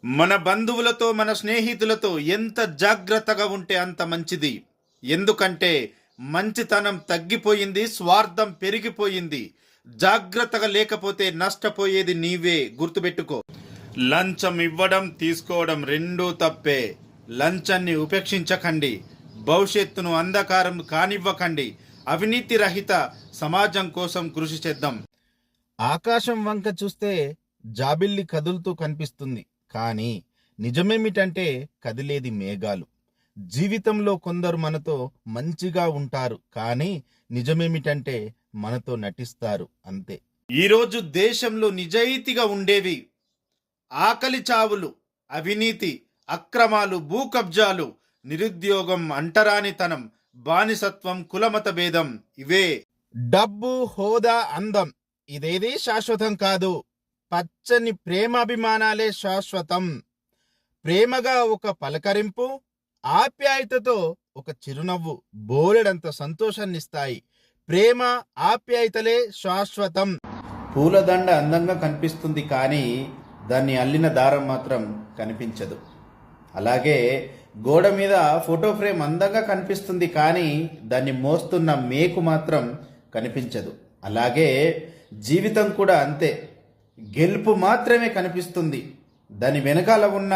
మన బంధువులతో మన స్నేహితులతో ఎంత జాగ్రత్తగా ఉంటే అంత మంచిది. ఎందుకంటే మంచితనం తగ్గిపోయింది, స్వార్థం పెరిగిపోయింది. జాగ్రత్తగా లేకపోతే నష్టపోయేది నీవే, గుర్తుపెట్టుకో. లంచం ఇవ్వడం తీసుకోవడం రెండూ తప్పే. లంచాన్ని ఉపేక్షించకండి. భవిష్యత్తును అంధకారం కానివ్వకండి. అవినీతి రహిత సమాజం కోసం కృషి చేద్దాం. ఆకాశం వంక చూస్తే జాబిల్లి కదులుతూ కనిపిస్తుంది, కానీ నిజమేమిటంటే కదిలేది మేఘాలు. జీవితంలో కొందరు మనతో మంచిగా ఉంటారు, కానీ నిజమేమిటంటే మనతో నటిస్తారు, అంతే. ఈరోజు దేశంలో నిజాయితీగా ఉండేవి ఆకలి చావులు, అవినీతి, అక్రమాలు, భూ కబ్జాలు, నిరుద్యోగం, అంటరానితనం, బానిసత్వం, కులమత భేదం ఇవే. డబ్బు, హోదా, అందం ఇదేదీ శాశ్వతం కాదు. పచ్చని ప్రేమాభిమానాలే శాశ్వతం. ప్రేమగా ఒక పలకరింపు, ఆప్యాయతతో ఒక చిరునవ్వు బోలెడంత సంతోషాన్నిస్తాయి. ప్రేమ, ఆప్యాయతలే శాశ్వతం. పూలదండ అందంగా కనిపిస్తుంది, కానీ దాన్ని అల్లిన దారం మాత్రం కనిపించదు. అలాగే గోడ మీద ఫోటో ఫ్రేమ్ అందంగా కనిపిస్తుంది, కానీ దాన్ని మోస్తున్న మేకు మాత్రం కనిపించదు. అలాగే జీవితం కూడా అంతే. గెలుపు మాత్రమే కనిపిస్తుంది, దాని వెనకాల ఉన్న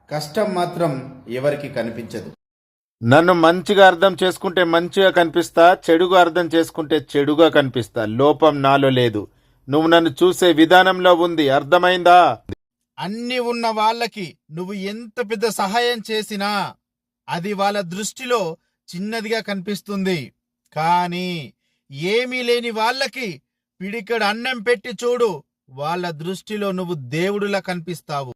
కష్టం మాత్రం ఎవరికి కనిపించదు. నన్ను మంచిగా అర్థం చేసుకుంటే మంచిగా కనిపిస్తా, చెడుగా అర్థం చేసుకుంటే చెడుగా కనిపిస్తా. లోపం నాలో లేదు, నువ్వు నన్ను చూసే విధానంలో ఉంది. అర్థమైందా? అన్ని ఉన్న వాళ్ళకి నువ్వు ఎంత పెద్ద సహాయం చేసినా అది వాళ్ళ దృష్టిలో చిన్నదిగా కనిపిస్తుంది. కానీ ఏమీ లేని వాళ్ళకి పిడికడు అన్నం పెట్టి చూడు, వాళ్ళ దృష్టిలో నువ్వు దేవుడులా కనిపిస్తావు.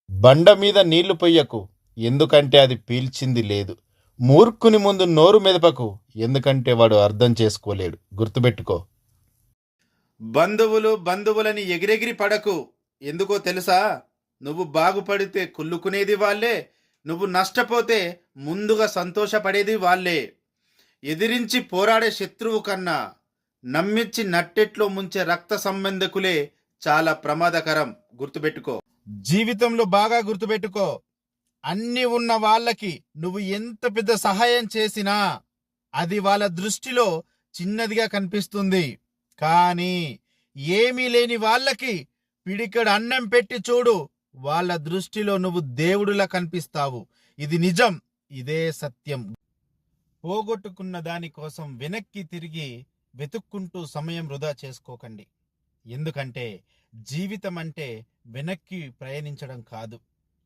బండ మీద నీళ్లు పొయ్యకు, ఎందుకంటే అది పీల్చింది లేదు. మూర్ఖుని ముందు నోరు మెదపకు, ఎందుకంటే వాడు అర్థం చేసుకోలేడు. గుర్తుపెట్టుకో. బంధువులని ఎగిరెగిరి పడకు. ఎందుకో తెలుసా? నువ్వు బాగుపడితే కుళ్ళుకునేది వాళ్ళే, నువ్వు నష్టపోతే ముందుగా సంతోషపడేది వాళ్ళే. ఎదిరించి పోరాడే శత్రువు కన్నా నమ్మించి నట్టెట్లో ముంచే రక్త సంబంధకులే చాలా ప్రమాదకరం. గుర్తుపెట్టుకో. జీవితంలో బాగా గుర్తుపెట్టుకో, అన్ని ఉన్న వాళ్ళకి నువ్వు ఎంత పెద్ద సహాయం చేసినా అది వాళ్ళ దృష్టిలో చిన్నదిగా కనిపిస్తుంది. కానీ ఏమీ లేని వాళ్ళకి పిడికడు అన్నం పెట్టి చూడు, వాళ్ళ దృష్టిలో నువ్వు దేవుడులా కనిపిస్తావు. ఇది నిజం, ఇదే సత్యం. పోగొట్టుకున్న దానికోసం వెనక్కి తిరిగి వెతుక్కుంటూ సమయం వృధా చేసుకోకండి. ఎందుకంటే జీవితం అంటే వెనక్కి ప్రయాణించడం కాదు,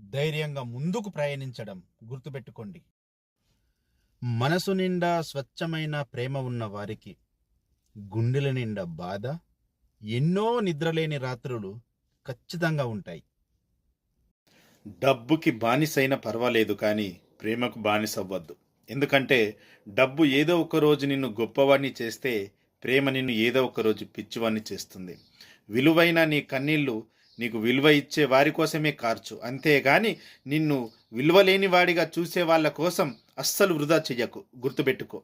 ధైర్యంగా ముందుకు ప్రయాణించడం. గుర్తుపెట్టుకోండి. మనసు నిండా స్వచ్ఛమైన ప్రేమ ఉన్న వారికి గుండెల నిండా బాధ, ఎన్నో నిద్రలేని రాత్రులు ఖచ్చితంగా ఉంటాయి. డబ్బుకి బానిసైనా పర్వాలేదు, కానీ ప్రేమకు బానిసవ్వద్దు. ఎందుకంటే డబ్బు ఏదో ఒక రోజు నిన్ను గొప్పవాణ్ణి చేస్తే, ప్రేమ నిన్ను ఏదో ఒక రోజు పిచ్చివాణ్ణి చేస్తుంది. విలువైన నీ కన్నీళ్లు నీకు విలువ ఇచ్చే వారి కోసమే కార్చు, అంతేగాని నిన్ను విలువలేని వాడిగా చూసే వాళ్ళ కోసం అస్సలు వృధా చెయ్యకు. గుర్తుపెట్టుకో.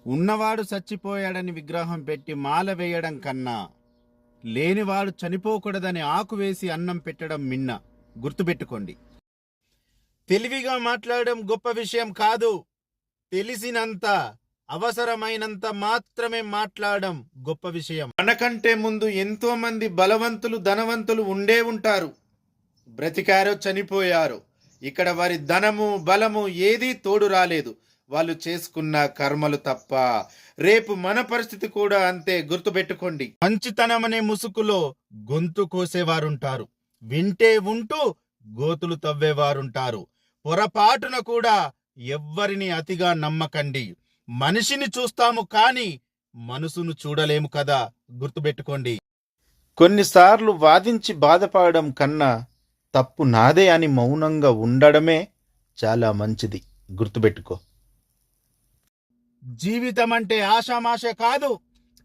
ఉన్నవాడు చచ్చిపోయాడని విగ్రహం పెట్టి మాల వేయడం కన్నా లేనివాడు చనిపోకూడదని ఆకు వేసి అన్నం పెట్టడం మిన్న. గుర్తుపెట్టుకోండి. తెలివిగా మాట్లాడడం గొప్ప విషయం కాదు, తెలిసినంత అవసరమైనంత మాత్రమే మాట్లాడడం గొప్ప విషయం. మనకంటే ముందు ఎంతో మంది బలవంతులు, ధనవంతులు ఉండే ఉంటారు. బ్రతికారో చనిపోయారో, ఇక్కడ వారి ధనము, బలము ఏదీ తోడు రాలేదు. వాళ్ళు చేసుకున్న కర్మలు తప్ప. రేపు మన పరిస్థితి కూడా అంతే. గుర్తుపెట్టుకోండి. మంచితనం అనే ముసుగులో గొంతు కోసేవారుంటారు, వింటే ఉంటూ గోతులు తవ్వేవారుంటారు. పొరపాటున కూడా ఎవ్వరిని అతిగా నమ్మకండి. మనిషిని చూస్తాము, కానీ మనసును చూడలేము కదా. గుర్తుపెట్టుకోండి. కొన్నిసార్లు వాదించి బాధపడడం కన్నా తప్పు నాదే అని మౌనంగా ఉండడమే చాలా మంచిది. గుర్తుపెట్టుకో. జీవితం అంటే ఆషామాష కాదు.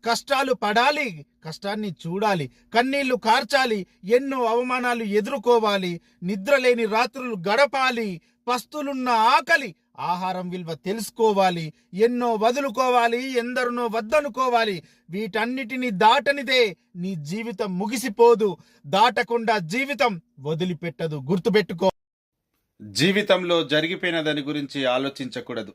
కష్టాలు పడాలి, కష్టాన్ని చూడాలి, కన్నీళ్లు కార్చాలి, ఎన్నో అవమానాలు ఎదుర్కోవాలి, నిద్రలేని రాత్రులు గడపాలి, పస్తులున్న ఆకలి ఆహారం విలువ తెలుసుకోవాలి, ఎన్నో వదులుకోవాలి, ఎందరినో వద్దనుకోవాలి. వీటన్నిటిని దాటనిదే నీ జీవితం ముగిసిపోదు. దాటకుండా జీవితం వదిలిపెట్టదు. గుర్తుపెట్టుకో. జీవితంలో జరిగిపోయిన దాని గురించి ఆలోచించకూడదు.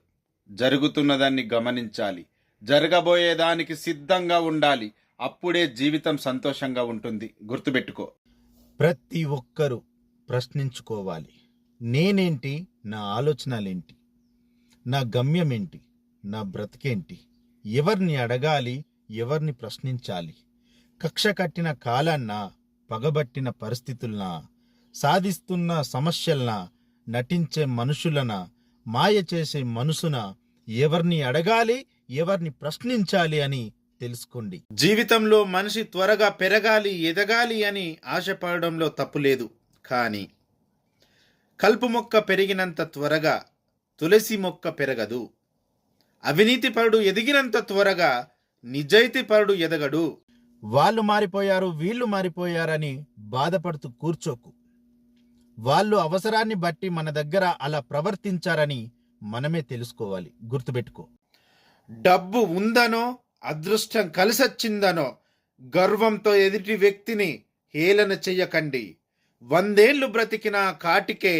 జరుగుతున్నదాన్ని గమనించాలి. జరగబోయే దానికి సిద్ధంగా ఉండాలి. అప్పుడే జీవితం సంతోషంగా ఉంటుంది. గుర్తుపెట్టుకో. ప్రతి ఒక్కరూ ప్రశ్నించుకోవాలి. నేనేంటి, నా ఆలోచనలేంటి, నా గమ్యం ఏంటి, నా బ్రతికేంటి, ఎవరిని అడగాలి, ఎవరిని ప్రశ్నించాలి, కక్ష కట్టిన కాలాన్నా, పగబట్టిన పరిస్థితులనా, సాధిస్తున్న సమస్యలనా, నటించే మనుషులనా, మాయ చేసే మనసున, ఎవరిని అడగాలి, ఎవరిని ప్రశ్నించాలి అని తెలుసుకోండి. జీవితంలో మనిషి త్వరగా పెరగాలి, ఎదగాలి అని ఆశపడడంలో తప్పు లేదు. కానీ కలుపు మొక్క పెరిగినంత త్వరగా తులసి మొక్క పెరగదు. అవినీతిపరుడు ఎదిగినంత త్వరగా నిజాయితీపరుడు ఎదగడు. వాళ్ళు మారిపోయారు, వీళ్ళు మారిపోయారని బాధపడుతూ కూర్చోకు. వాళ్ళు అవసరాన్ని బట్టి మన దగ్గర అలా ప్రవర్తించారని మనమే తెలుసుకోవాలి. గుర్తుపెట్టుకో. డబ్బు ఉందనో, అదృష్టం కలిసొచ్చిందనో గర్వంతో ఎదుటి వ్యక్తిని హేళన చెయ్యకండి. 100 ఏళ్లు బ్రతికిన కాటికే,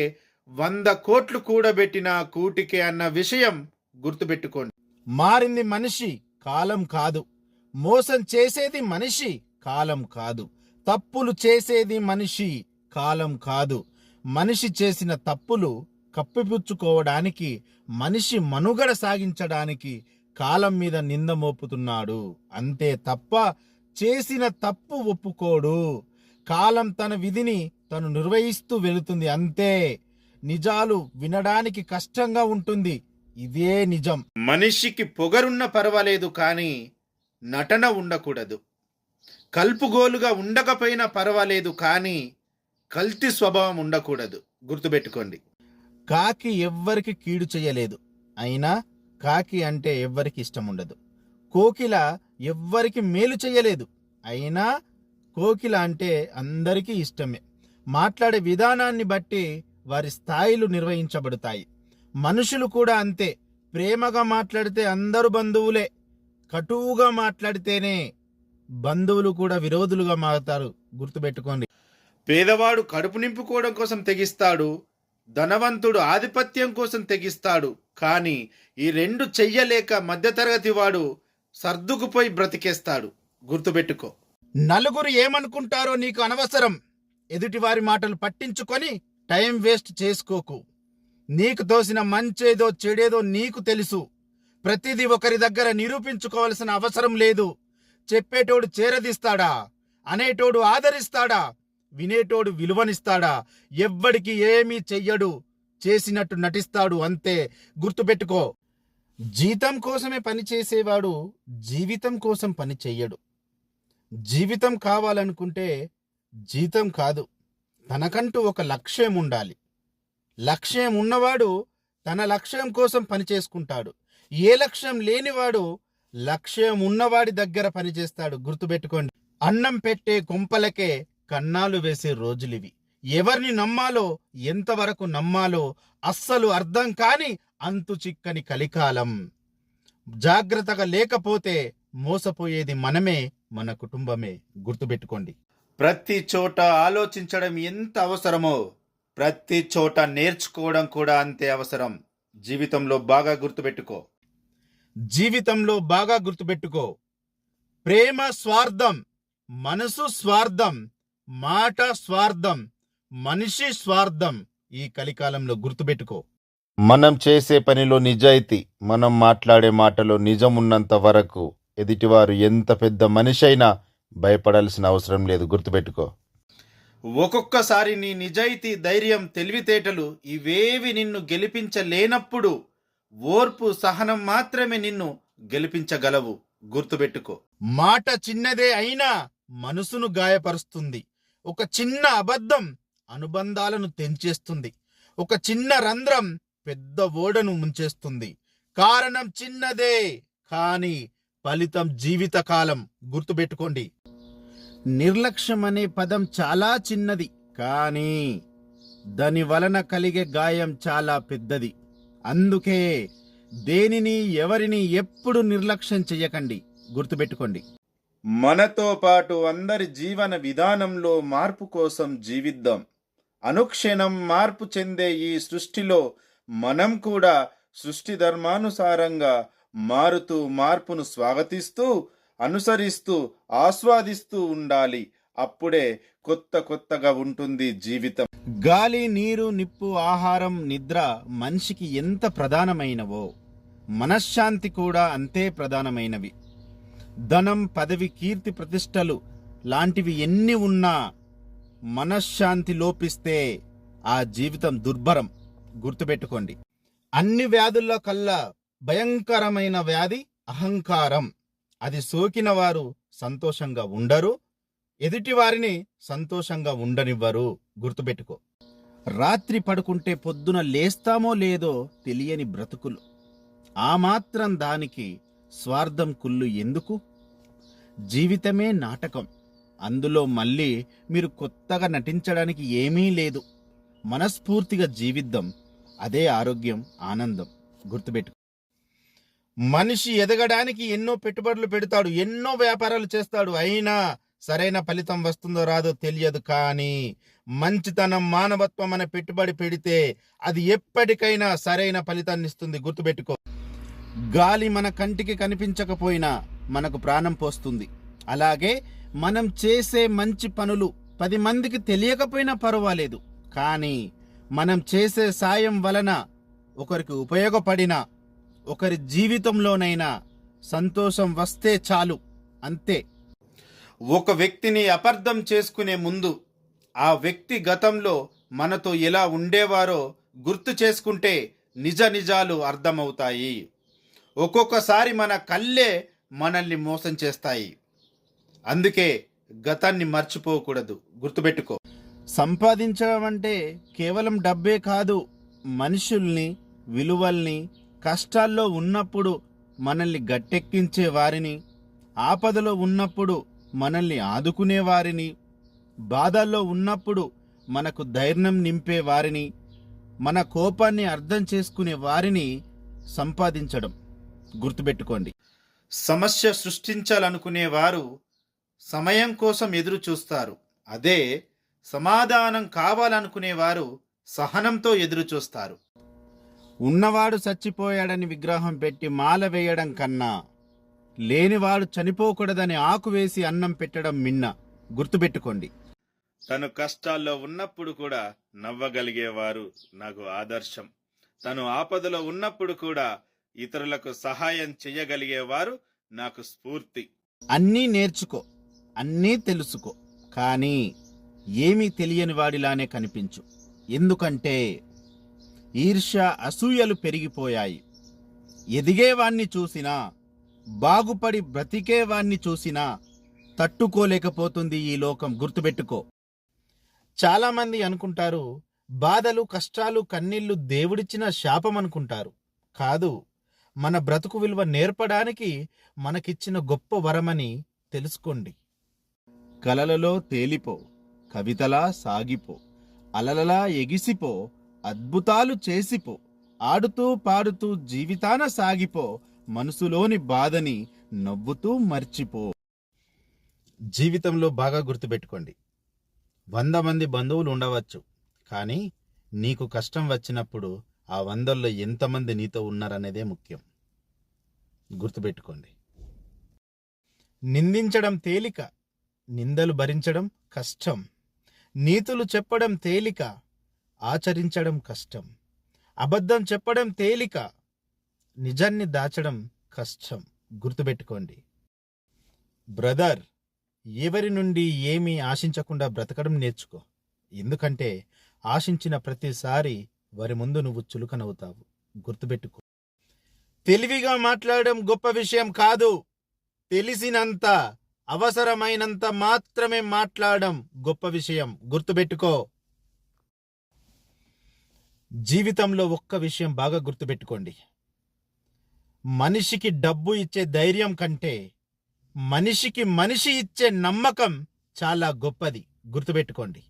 100 కోట్లు కూడబెట్టిన కూటికే అన్న విషయం గుర్తుపెట్టుకోండి. మారింది మనిషి, కాలం కాదు. మోసం చేసేది మనిషి, కాలం కాదు. తప్పులు చేసేది మనిషి, కాలం కాదు. మనిషి చేసిన తప్పులు కప్పిపుచ్చుకోవడానికి, మనిషి మనుగడ సాగించడానికి కాలం మీద నింద మోపుతున్నాడు. అంతే తప్ప చేసిన తప్పు ఒప్పుకోడు. కాలం తన విధిని తను నిర్వహిస్తూ వెళుతుంది. అంతే. నిజాలు వినడానికి కష్టంగా ఉంటుంది, ఇదే నిజం. మనిషికి పొగరున్న పర్వాలేదు, కానీ నటన ఉండకూడదు. కల్పుగోలుగా ఉండకపోయినా పర్వాలేదు, కానీ కల్తీ స్వభావం ఉండకూడదు. గుర్తుపెట్టుకోండి. కాకి ఎవ్వరికి కీడు చేయలేదు, అయినా కాకి అంటే ఎవ్వరికి ఇష్టం ఉండదు. కోకిల ఎవ్వరికి మేలు చేయలేదు, అయినా కోకిల అంటే అందరికీ ఇష్టమే. మాట్లాడే విధానాన్ని బట్టి వారి స్థాయిలు నిర్వహించబడతాయి. మనుషులు కూడా అంతే. ప్రేమగా మాట్లాడితే అందరూ బంధువులే, కటువుగా మాట్లాడితేనే బంధువులు కూడా విరోధులుగా మారుతారు. గుర్తుపెట్టుకోండి. పేదవాడు కడుపు నింపుకోవడం కోసం తెగిస్తాడు, ధనవంతుడు ఆధిపత్యం కోసం తెగిస్తాడు. కానీ ఈ రెండు చెయ్యలేక మధ్యతరగతి వాడు సర్దుకుపోయి బ్రతికేస్తాడు. గుర్తుపెట్టుకో. నలుగురు ఏమనుకుంటారో నీకు అనవసరం. ఎదుటివారి మాటలు పట్టించుకొని టైం వేస్ట్ చేసుకోకు. నీకు తోసిన మంచేదో చెడేదో నీకు తెలుసు. ప్రతిదీ ఒకరి దగ్గర నిరూపించుకోవాల్సిన అవసరం లేదు. చెప్పేటోడు చేరదీస్తాడా, అనేటోడు ఆదరిస్తాడా, వినేటోడు విలువనిస్తాడా? ఎవ్వడికి ఏమీ చెయ్యడు, చేసినట్టు నటిస్తాడు. అంతే. గుర్తుపెట్టుకో. జీతం కోసమే పని చేసేవాడు జీవితం కోసం పని చెయ్యడు. జీవితం కావాలనుకుంటే జీతం కాదు, తనకంటూ ఒక లక్ష్యం ఉండాలి. లక్ష్యం ఉన్నవాడు తన లక్ష్యం కోసం పని చేసుకుంటాడు. ఏ లక్ష్యం లేనివాడు లక్ష్యం ఉన్నవాడి దగ్గర పనిచేస్తాడు. గుర్తుపెట్టుకోండి. అన్నం పెట్టే కొంపలకే కన్నాలు వేసే రోజులివి. ఎవరిని నమ్మాలో, ఎంతవరకు నమ్మాలో అస్సలు అర్థం కాని అంతు చిక్కని కలికాలం. జాగ్రత్తగా లేకపోతే మోసపోయేది మనమే, మన కుటుంబమే. గుర్తుపెట్టుకోండి. ప్రతి చోట ఆలోచించడం ఎంత అవసరమో, ప్రతి చోట నేర్చుకోవడం కూడా అంతే అవసరం. జీవితంలో బాగా గుర్తుపెట్టుకో. జీవితంలో బాగా గుర్తుపెట్టుకో. ప్రేమ స్వార్థం, మనసు స్వార్థం, మాట స్వార్థం, మనిషి స్వార్థం. ఈ కలికాలంలో గుర్తుపెట్టుకో. మనం చేసే పనిలో నిజాయితీ, మనం మాట్లాడే మాటలో నిజం ఉన్నంత వరకు ఎదుటివారు ఎంత పెద్ద మనిషి అయినా భయపడాల్సిన అవసరం లేదు. గుర్తుపెట్టుకో. ఒక్కొక్కసారి నీ నిజాయితీ, ధైర్యం, తెలివితేటలు ఇవేవి నిన్ను గెలిపించలేనప్పుడు ఓర్పు, సహనం మాత్రమే నిన్ను గెలిపించగలవు. గుర్తుపెట్టుకో. మాట చిన్నదే అయినా మనసును గాయపరుస్తుంది. ఒక చిన్న అబద్ధం అనుబంధాలను తెంచేస్తుంది. ఒక చిన్న రంధ్రం పెద్ద ఓడను ముంచేస్తుంది. కారణం చిన్నదే, కానీ ఫలితం జీవితకాలం. గుర్తుపెట్టుకోండి. నిర్లక్ష్యం అనే పదం చాలా చిన్నది, కానీ దాని వలన కలిగే గాయం చాలా పెద్దది. అందుకే దేనిని ఎవరిని ఎప్పుడు నిర్లక్ష్యం చెయ్యకండి, గుర్తుపెట్టుకోండి. మనతో పాటు అందరి జీవన విధానంలో మార్పు కోసం జీవిద్దాం. అనుక్షణం మార్పు చెందే ఈ సృష్టిలో మనం కూడా సృష్టి ధర్మానుసారంగా మారుతూ మార్పును స్వాగతిస్తూ, అనుసరిస్తూ, ఆస్వాదిస్తూ ఉండాలి. అప్పుడే కొత్తగా ఉంటుంది జీవితం. గాలి, నీరు, నిప్పు, ఆహారం, నిద్ర మనిషికి ఎంత ప్రధానమైనవో మనశ్శాంతి కూడా అంతే ప్రధానమైనవి. ధనం, పదవి, కీర్తి, ప్రతిష్టలు లాంటివి ఎన్ని ఉన్నా మనశ్శాంతి లోపిస్తే ఆ జీవితం దుర్భరం, గుర్తుపెట్టుకోండి. అన్ని వ్యాధుల్లో కల్లా భయంకరమైన వ్యాధి అహంకారం. అది సోకిన వారు సంతోషంగా ఉండరు, ఎదుటి వారిని సంతోషంగా ఉండనివ్వరు, గుర్తుపెట్టుకో. రాత్రి పడుకుంటే పొద్దున లేస్తామో లేదో తెలియని బ్రతుకులు. ఆ మాత్రం దానికి స్వార్థం కుళ్ళు ఎందుకు? జీవితమే నాటకం, అందులో మళ్ళీ మీరు కొత్తగా నటించడానికి ఏమీ లేదు. మనస్ఫూర్తిగా జీవిద్దాం, అదే ఆరోగ్యం, ఆనందం, గుర్తుపెట్టుకో. మనిషి ఎదగడానికి ఎన్నో పెట్టుబడులు పెడతాడు, ఎన్నో వ్యాపారాలు చేస్తాడు, అయినా సరైన ఫలితం వస్తుందో రాదో తెలియదు. కానీ మంచితనం, మానవత్వం అనే పెట్టుబడి పెడితే అది ఎప్పటికైనా సరైన ఫలితాన్ని ఇస్తుంది, గుర్తుపెట్టుకో. గాలి మన కంటికి కనిపించకపోయినా మనకు ప్రాణం పోస్తుంది. అలాగే మనం చేసే మంచి పనులు 10 మందికి తెలియకపోయినా పర్వాలేదు, కానీ మనం చేసే సాయం వలన ఒకరికి ఉపయోగపడిన, ఒకరి జీవితంలోనైనా సంతోషం వస్తే చాలు, అంతే. ఒక వ్యక్తిని అపార్థం చేసుకునే ముందు ఆ వ్యక్తి గతంలో మనతో ఎలా ఉండేవారో గుర్తు చేసుకుంటే నిజాలు అర్థమవుతాయి. ఒక్కొక్కసారి మన కళ్ళే మనల్ని మోసం చేస్తాయి. అందుకే గతాన్ని మర్చిపోకూడదు, గుర్తుపెట్టుకో. సంపాదించడం అంటే కేవలం డబ్బే కాదు, మనుషుల్ని, విలువల్ని, కష్టాల్లో ఉన్నప్పుడు మనల్ని గట్టెక్కించే వారిని, ఆపదలో ఉన్నప్పుడు మనల్ని ఆదుకునే వారిని, బాధల్లో ఉన్నప్పుడు మనకు ధైర్యం నింపే వారిని, మన కోపాన్ని అర్థం చేసుకునే వారిని సంపాదించడం, గుర్తుపెట్టుకోండి. సమస్య సృష్టించాలనుకునే వారు సమయం కోసం ఎదురు చూస్తారు. అదే సమాధానం కావాలనుకునేవారు సహనంతో ఎదురు చూస్తారు. ఉన్నవాడు చచ్చిపోయాడని విగ్రహం పెట్టి మాల వేయడం కన్నా లేనివాడు చనిపోకూడదని ఆకు వేసి అన్నం పెట్టడం మిన్న, గుర్తుపెట్టుకోండి. తను కష్టాల్లో ఉన్నప్పుడు కూడా నవ్వగలిగేవారు నాకు ఆదర్శం. తను ఆపదలో ఉన్నప్పుడు కూడా ఇతరులకు సహాయం చేయగలిగేవారు నాకు స్ఫూర్తి. అన్నీ నేర్చుకో, అన్నీ తెలుసుకో, కానీ ఏమీ తెలియని వాడిలానే కనిపించు. ఎందుకంటే ఈర్ష్య, అసూయలు పెరిగిపోయాయి. ఎదిగేవాణ్ణి చూసినా, బాగుపడి బ్రతికేవాణ్ణి చూసినా తట్టుకోలేకపోతుంది ఈ లోకం, గుర్తుపెట్టుకో. చాలామంది అనుకుంటారు బాధలు, కష్టాలు, కన్నీళ్లు దేవుడిచ్చిన శాపం అనుకుంటారు. కాదు, మన బ్రతుకు విలువ నేర్పడానికి మనకిచ్చిన గొప్ప వరమని తెలుసుకోండి. కలలలో తేలిపో, కవితలా సాగిపో, అలలలా ఎగిసిపో, అద్భుతాలు చేసిపో, ఆడుతూ పాడుతూ జీవితాన సాగిపో, మనసులోని బాధని నవ్వుతూ మర్చిపో. జీవితంలో బాగా గుర్తుపెట్టుకోండి, 100 మంది బంధువులు ఉండవచ్చు, కానీ నీకు కష్టం వచ్చినప్పుడు ఆ 100లో ఎంతమంది నీతో ఉన్నారనేదే ముఖ్యం, గుర్తుపెట్టుకోండి. నిందించడం తేలిక, నిందలు భరించడం కష్టం. నీతులు చెప్పడం తేలిక, ఆచరించడం కష్టం. అబద్ధం చెప్పడం తేలిక, నిజాన్ని దాచడం కష్టం, గుర్తుపెట్టుకోండి. బ్రదర్, ఎవరి నుండి ఏమీ ఆశించకుండా బ్రతకడం నేర్చుకో. ఎందుకంటే ఆశించిన ప్రతిసారి వారి ముందు నువ్వు చులకనవుతావు, గుర్తుపెట్టుకో. తెలివిగా మాట్లాడడం గొప్ప విషయం కాదు, తెలిసినంత, అవసరమైనంత మాత్రమే మాట్లాడడం గొప్ప విషయం, గుర్తుపెట్టుకో. జీవితంలో ఒక్క విషయం బాగా గుర్తుపెట్టుకోండి, మనిషికి డబ్బు ఇచ్చే ధైర్యం కంటే మనిషికి మనిషి ఇచ్చే నమ్మకం చాలా గొప్పది, గుర్తుపెట్టుకోండి.